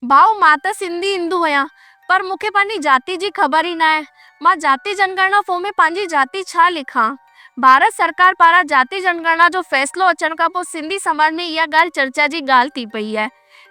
भाऊ मां त सिंधी हिंदू आहियां, पर मूंखे पंहिंजी जाति जी ख़बर ई न आहे। मां जाति जनगणना फॉर्म में पंहिंजी जाति छा लिखां? भारत सरकार पारां जाति जनगणना जो फ़ैसिलो अचण खां पोइ सिंधी समाज में इहा ॻाल्हि चर्चा जी ॻाल्हि थी पई आहे।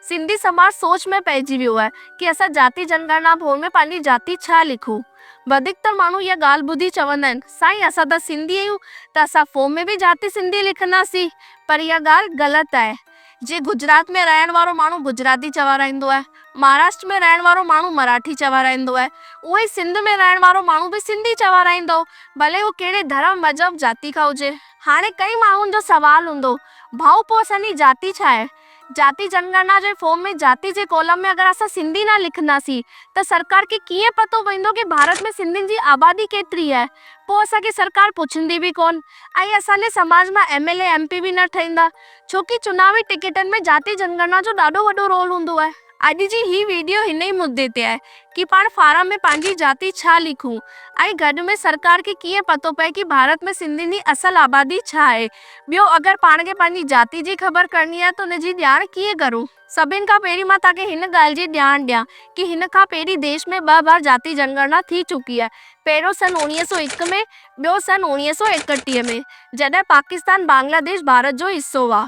सिंधी समाज सोच में पइजी वियो आहे कि असां जाति जनगणना फॉर्म में पंहिंजी जाति छा लिखूं। वधीकतर माण्हू इहा ॻाल्हि ॿुधी चवंदा आहिनि, साईं असां त सिंधी आहियूं त असां फॉर्म में बि जाति सिंधी लिखंदासीं, पर इहा ॻाल्हि ग़लति आहे। जे गुजरात में रहण वारो माण्हू गुजराती चवाराईंदो आहे, महाराष्ट्र में रहण वारो माण्हू मराठी चवाराईंदो आहे, उहो ई सिंध में रहण वारो माण्हू बि सिंधी चवाराईंदो, भले उहो कहिड़े धर्म मज़हब जाति खां हुजे। हाणे कई माण्हुनि जो सवाल हूंदो, भाऊ पोइ असांजी जाति छा आहे? जाति जनगणना जे फॉर्म में जाति जे कॉलम में अगर असां सिंधी न लिखंदासीं त सरकार खे कीअं पतो पवंदो कि भारत में सिंधियुनि जी आबादी केतिरी आहे? पोइ असांखे सरकार पुछंदी बि कोन, ऐं असांजे समाज मां MLA MP बि न ठहींदा, छोकी चुनावी टिकटनि में जाति जनगणना जो ॾाढो वॾो रोल हूंदो आहे। अॼु जी ही वीडियो हिन ई मुद्दे ते आहे कि पाण फारम में पंहिंजी जाति छा लिखूं, ऐं गॾु में सरकार खे कीअं पतो पए कि भारत में सिंधियुनि जी असल आबादी छा आहे। ॿियो, अगर पाण खे पंहिंजी जाति जी ख़बर करणी आहे त उन जी ॼाण कीअं करूं? सभिनि खां पहिरीं मां तव्हांखे हिन ॻाल्हि जी ॼाण ॾियां कि हिन खां पहिरीं देश में 2 बार जाति जनगणना थी चुकी आहे। पहिरियों सन 1901 में, ॿियो सन 1931 में, जॾहिं पाकिस्तान बांग्लादेश भारत जो हिस्सो हुआ।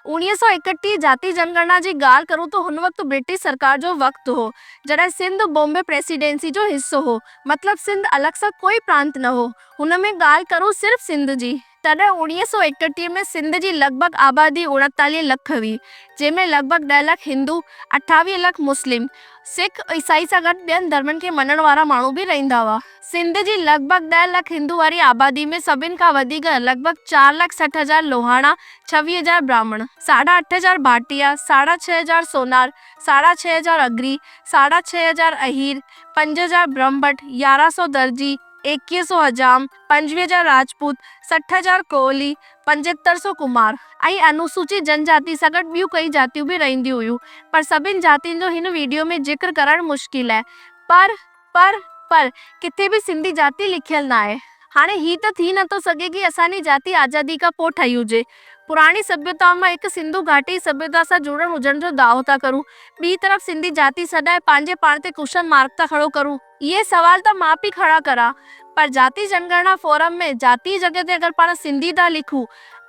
1931 जाति जनगणना जी ॻाल्हि करूं तो हुन वक़्तु ब्रिटिश सरकार जो वक़्तु हो, जॾहिं सिंध बॉम्बे प्रेसिडेंसी जो हिस्सो हो, मतलब सिंध अलॻि सां कोई प्रांत न हो। हुन में ॻाल्हि करूं सिर्फ़ सिंध जी, तॾहिं 1931 में सिंध जी लॻभॻि आबादी 39 लख हुई, जंहिंमें लॻभॻि 10 लख हिंदू, 28 लख मुस्लिम, सिख, ईसाई सां गॾु ॿियनि धर्मनि खे मञण वारा माण्हू बि रहंदा हुआ। सिंध जी लॻभॻि 10 लख हिंदू वारी आबादी में सभिनि खां वधीक लॻभॻि 4,60,000 लोहाणा, 26,000 ब्राह्मण, 8,500 भाटिया, 6,500 सोनार, 6,500 अगरी, 6,500 अहीर, 5,000 ब्रह्मभट्ट, 1,100 दर्जी, 2,100 हजाम, 25,000 राजपूत, 60,000 कोहली, 7,500 कुमार, ऐं अनुसूचित जनजाति सां गॾु ॿियूं कई जातियूं बि रहंदियूं हुयूं, पर सभिनि जातियुनि जो हिन वीडियो में ज़िक्र करणु मुश्किल आहे। पर किथे बि सिंधी जाति लिखियल न आहे। हाणे ही त थी नथो सघे कि असांजी जाति आज़ादी खां पोइ ठही हुजे। पुराणी सभ्यताउनि मां हिकु सिंधु घाटी सभ्यता सां जुड़ियल हुजण जो दावो था करूं, ॿी तरफ़ सिंधी जाति सदाए पंहिंजे पाण ते क्वेश्चन मार्क था खड़ो करूं। इहे सवाल त मां बि खड़ा करा, पर जाति जनगणना फोरम में जाति जगह ते अगर पाण सिंधी था लिखूं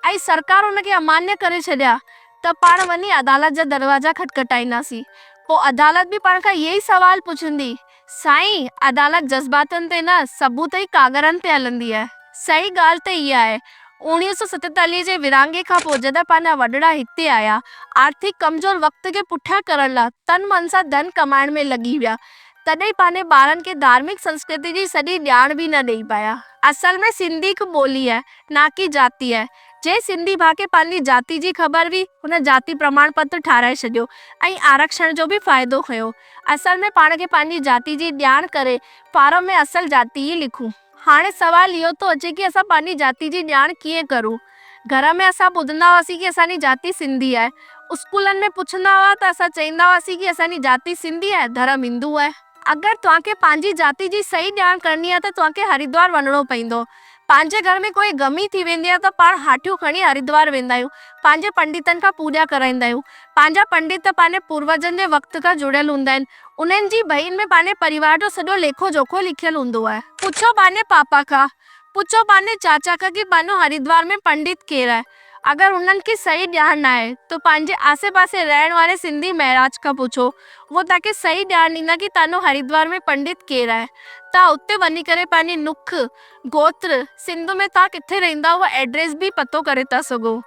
ऐं सरकार उनखे अमान्य करे छॾिया त पाण वञी अदालत जा दरवाजा खटखटाईंदासीं। पोइ अदालत बि पाण खां इहे ई सवाल पुछंदी, साईं अदालत जज़्बातनि ते न, सबूत ऐं कागरनि ते हलंदी आहे। सही ॻाल्हि त इहा आहे, 1947 जे विरहाङे खां पोइ जॾहिं पंहिंजा वॾड़ा हिते आया, आर्थिक कमज़ोर वक़्त खे पुठियां करण लाइ तन मन सां धन कमाइण में लॻी विया, तॾहिं पंहिंजे ॿारनि खे धार्मिक संस्कृति जी सॼी ॼाण बि न ॾेई पाया। असल में सिंधी हिकु ॿोली आहे, ना कि जाति आहे। जे सिंधी भाउ खे पंहिंजी जाति जी ख़बर हुई, हुन जाति प्रमाण पत्र ठाराए छॾियो ऐं आरक्षण जो बि फ़ाइदो खयो। असल में पाण खे पंहिंजी जाति जी ॼाण करे फारम में असल जाति ई लिखूं। हाणे सवाल इहो थो अचे कि असां पंहिंजी जाति जी ॼाण कीअं करूं? घर में असां ॿुधंदा हुआसीं कि असांजी जाति सिंधी आहे, स्कूलनि में पुछंदा हुआ त असां चवंदा हुआसीं कि असांजी जाति सिंधी आहे, धर्म हिंदू आहे। अगर तव्हांखे पंहिंजी जाति जी सही ॼाण करणी आहे त तव्हांखे हरिद्वार वञणो पवंदो। पंहिंजे घर में कोई गमी थी वेंदी आहे त पाण हाटियूं खणी हरिद्वार वेंदा आहियूं, पंहिंजे पंडितनि खां पूॼा कराईंदा आहियूं। पंहिंजा पंडित पंहिंजे पूर्वजनि जे वक़्त खां जुड़ियल हूंदा आहिनि, उन्हनि जी बहिन में पंहिंजे परिवार जो सॼो लेखो जोखो लिखियल हूंदो आहे। पुछो पंहिंजे पापा खां, पुछो पंहिंजे चाचा खां कि पंहिंजो हरिद्वार में पंडित केरु आहे। अगर उन्हनि खे सही ॼाण न आहे त पंहिंजे आसे पासे रहण वारे सिंधी महाराज खां पुछो, वो तव्हांखे सही ॼाण ॾींदा कि तव्हांजो हरिद्वार में पंडित केरु आहे। तव्हां उते वञी करे पंहिंजी नुख, गोत्र, सिंध में तव्हां किथे रहंदा उहा एड्रेस बि पतो करे था सघो,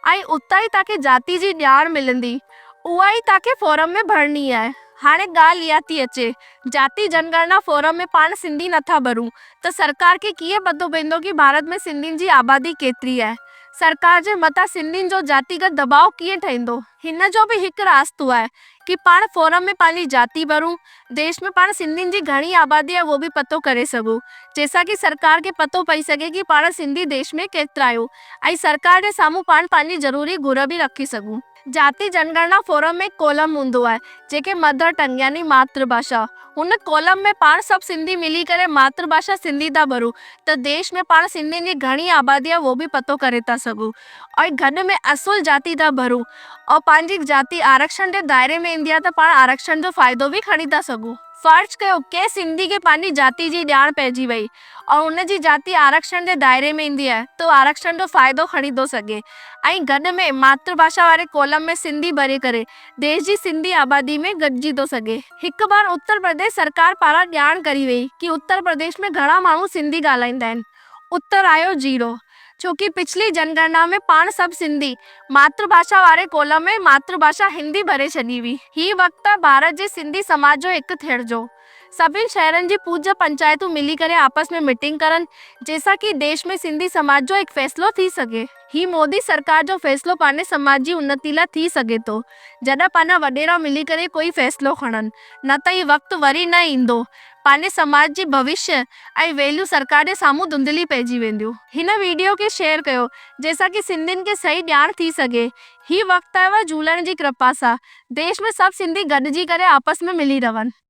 ऐं उतां ई तव्हांखे जाति जी ॼाण मिलंदी, उहा ई तव्हांखे फॉरम में भरणी आहे। हाणे ॻाल्हि इहा थी अचे, जाति जनगणना फॉरम में पाण सिंधी नथा भरूं त सरकार खे कीअं पतो पवंदो कि भारत में सिंधियुनि जी आबादी केतिरी आहे? सरकार जे मथां सिंधियुनि जो जातिगत दबाव कीअं ठहींदो? हिन जो बि हिकु रास्तो आहे कि पाण फॉरम में पंहिंजी जाति भरूं, देश में पाण सिंधियुनि जी घणी आबादी आहे उहो बि पतो करे सघूं, जंहिंसां कि सरकार खे पतो पई सघे कि पाण सिंधी देश में केतिरा आहियूं, ऐं सरकार जे साम्हूं पाण पंहिंजी ज़रूरी घुर बि रखी सघूं। जाति जनगणना फोरम में कॉलम हूंदो आहे जेके मदर टंग यानी मातृभाषा। हुन कॉलम में पाण सभु सिंधी मिली करे मातृभाषा सिंधी था भरूं त देश में पाण सिंधियुनि जी घणी आबादी आहे वो भी पतो करे था सघूं और गॾ में असुल जाति था भरूं और पंहिंजी जाति आरक्षण जे दायरे में ईंदी आहे त पाण आरक्षण जो फ़ाइदो भी खणी था सघूं। फर्ज़ कयो के सिंधी खे पंहिंजी जाति जी ॼाण पइजी वई और हुन जी जाति आरक्षण जे दायरे में ईंदी आहे तो आरक्षण जो फ़ाइदो खणी थो सघे। ऐं गॾ में मातृभाषा वारे कॉलम में सिंधी भरे करे देश जी सिंधी आबादी में गॾिजी थो सघे। हिकु बार उत्तर प्रदेश सरकार पारां ॼाण करी वई कि उत्तर प्रदेश में घणा माण्हू सिंधी ॻाल्हाईंदा आहिनि। उत्तर आयो 0 छोकी पिछली जनगणना में पाण सभु सिंधी मातृभाषा वारे कॉलम में मातृभाषा हिंदी भरे छॾी हुई। ही वक़्तु आहे भारत जे सिंधी समाज जो हिकु थियण जो। सभिनी शहरनि जी पूजा पंचायतूं मिली करे आपस में मीटिंग करनि जैसा कि देश में सिंधी समाज जो हिकु फैसलो थी सघे। ही मोदी सरकार जो फैसलो पंहिंजे समाज जी उन्नति लाइ थी सघे थो जॾहिं पंहिंजा वॾेरा मिली करे कोई फैसलो खणनि, न त ही वक़्तु वरी न ईंदो। पंहिंजे समाज जी भविष्य ऐं वैल्यू सरकार जे साम्हूं धुंधली पइजी वेंदियूं। हिन वीडियो खे शेयर कयो जैसा कि सिंधियुनि खे सही ॼाण थी सघे। ही वक़्तु आहे झूलण जी कृपा सां देश में सभु सिंधी गॾिजी करे आपस में मिली रहनि।